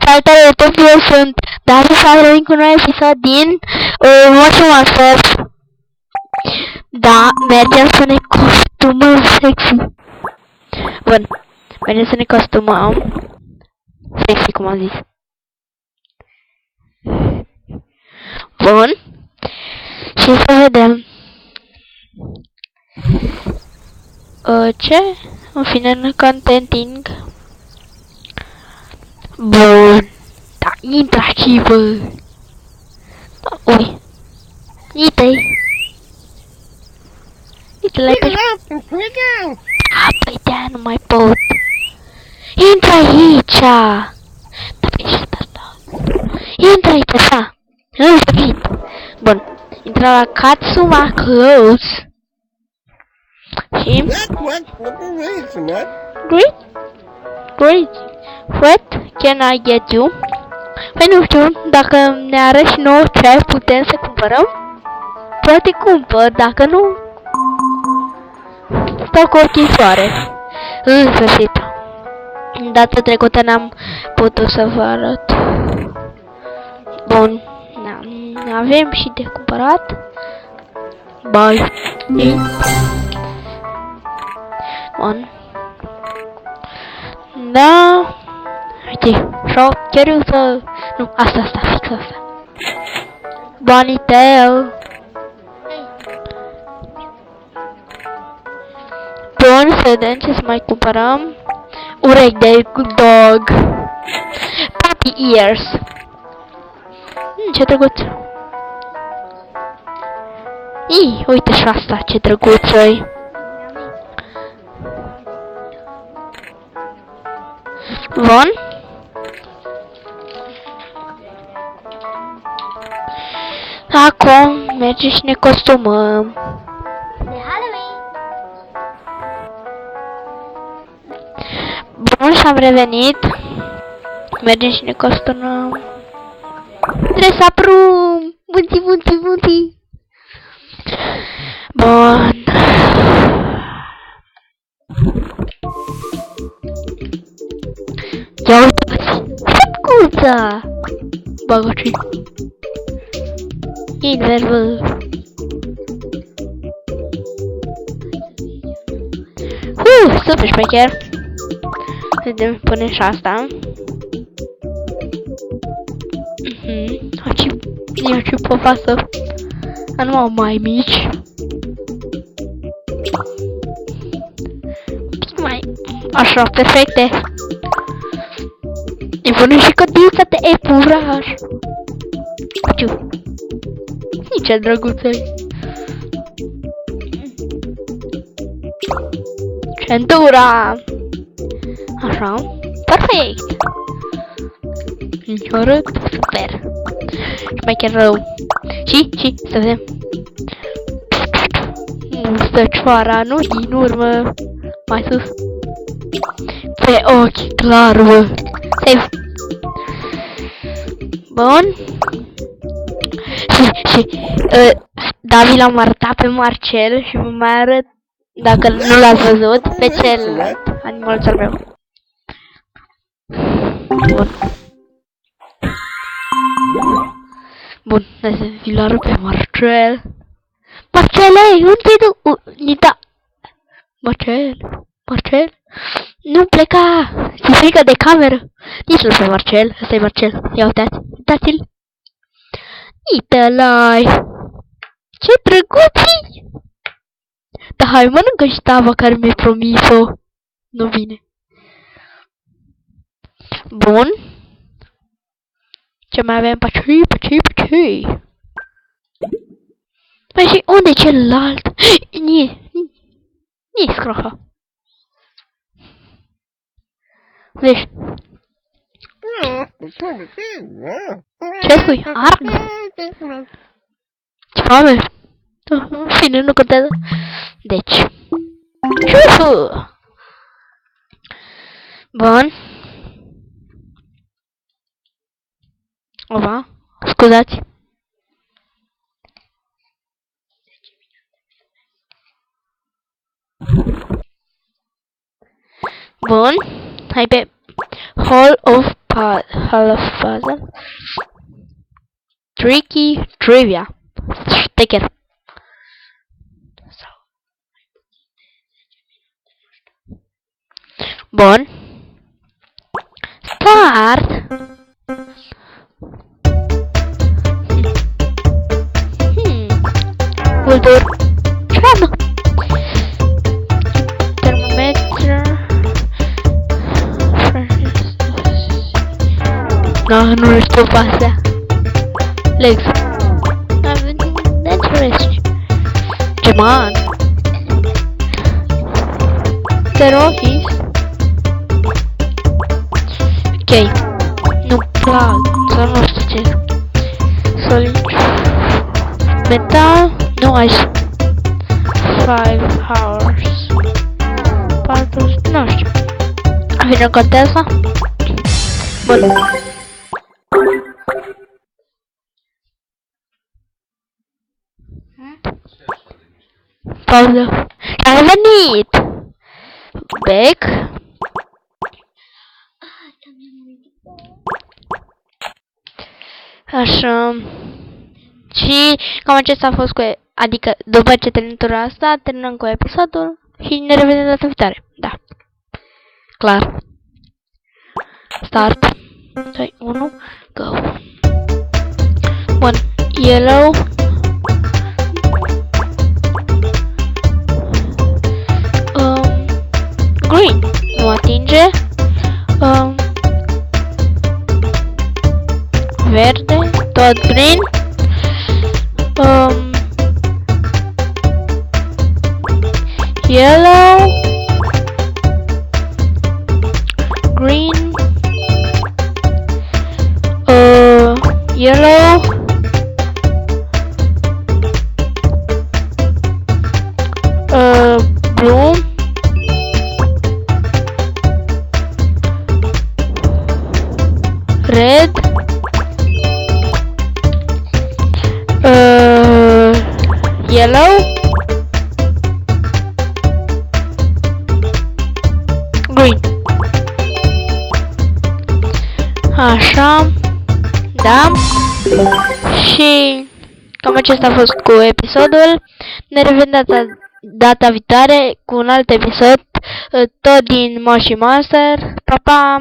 Salutare YouTube, eu sunt David și am revenit cu un nou episod din Motion Monsters. Da, mergem să ne costumăm sexy. Bun, mergem să ne costumăm sexy, cum am zis. Bun. Și să vedem ce? În fine, contenting. Bun. Da, intră și bă. Ui. Uite-i. Uite-l pe... Păi de-aia nu mai pot. Intră aici. Da, pe ce asta? Intră aici, așa. În sfârșit. Bun. Intră la Katsuma Clothes. Și... Great. Great. What can I get you? Păi nu știu, dacă ne arăți nouă ce putem să cumpărăm, poate cumpăr, dacă nu, stau cu ochii soare. În sfârșit. Data trecută n-am putut să vă arăt. Bun. Avem și de cumpărat. Bye. Bun. Da. Uite, chiar eu să... Nu, asta, fix asta. Bonitel. Bun, să vedem ce să mai cumpărăm. Urechi de dog. Puppy ears. Ce drăguț. Ii, uite și asta, ce drăguță-i. Bun. Acum mergem și ne costumăm. De Halloween. Bun, și am revenit. Mergem și ne costumăm. Dresa prum! Bunti! Bun. Ia uitați! Făcuța! Bagă-și! Inverbă! Super șmecher! Vedem, punem și asta. Ia ce pofasă! Nu mai mici! Mai... Așa, perfecte! Îi punem și codița de epuraș! Ciu! Ce drăguță-i! Centura! Așa, perfect! Ciorât, super! Și mai chiar rău! Și, să vedem! Mustăcioara, nu din urmă! Mai sus! Pe ochi, clar, bă! Save! Bun! Și David l-am arătat pe Marcel și vă mai arăt, dacă nu l-ați văzut, pe celălalt animaluțul meu. Bun. Bun, hai să vi-l arăt pe Marcel. Marcele, unde tu? Nita. Marcel? Nu pleca! Ți-e frică de cameră? Nici-l pe Marcel, ăsta e Marcel. Ia uitați-l. Uite-l-ai! Ce drăguții! Dar hai, mănâncă și tava care mi-ai promis-o. Nu vine. Bun. Ce mai avem? Păcii. Păi și unde e celălalt? Nie scroha. Vezi? Ce spui? Arg? Ce foame? În fine, nu contează. Deci. Bun. Ova. Scuzați. Bun. Hai pe Hall of Puzzle. Tricky Trivia. Sticker. Bun. Start. Cultur. Ce-am? Termometru. No, nu știu pe astea. Lex. Interesting. German. Office. Ok. Nu plac. Sau nu știu ce. Solid. Metal. Nu aș. 5 hours. 4. Nu știu. Vine contează? Bun. Pauză. A revenit! Back. Așa. Și cam acesta a fost adică după ce termin tura asta, terminăm cu episodul și ne revedem data viitoare. Da. Clar. Start. 2, 1, go. Bun. Yellow. Green. Nu atinge. Verde. Tot green. Yellow. Green. Yellow. Blue. Red. Yellow. Green. Așa. Da. Și cam acesta a fost cu episodul. Ne revedem data viitoare cu un alt episod, tot din Moshi Monster. Pa, pa!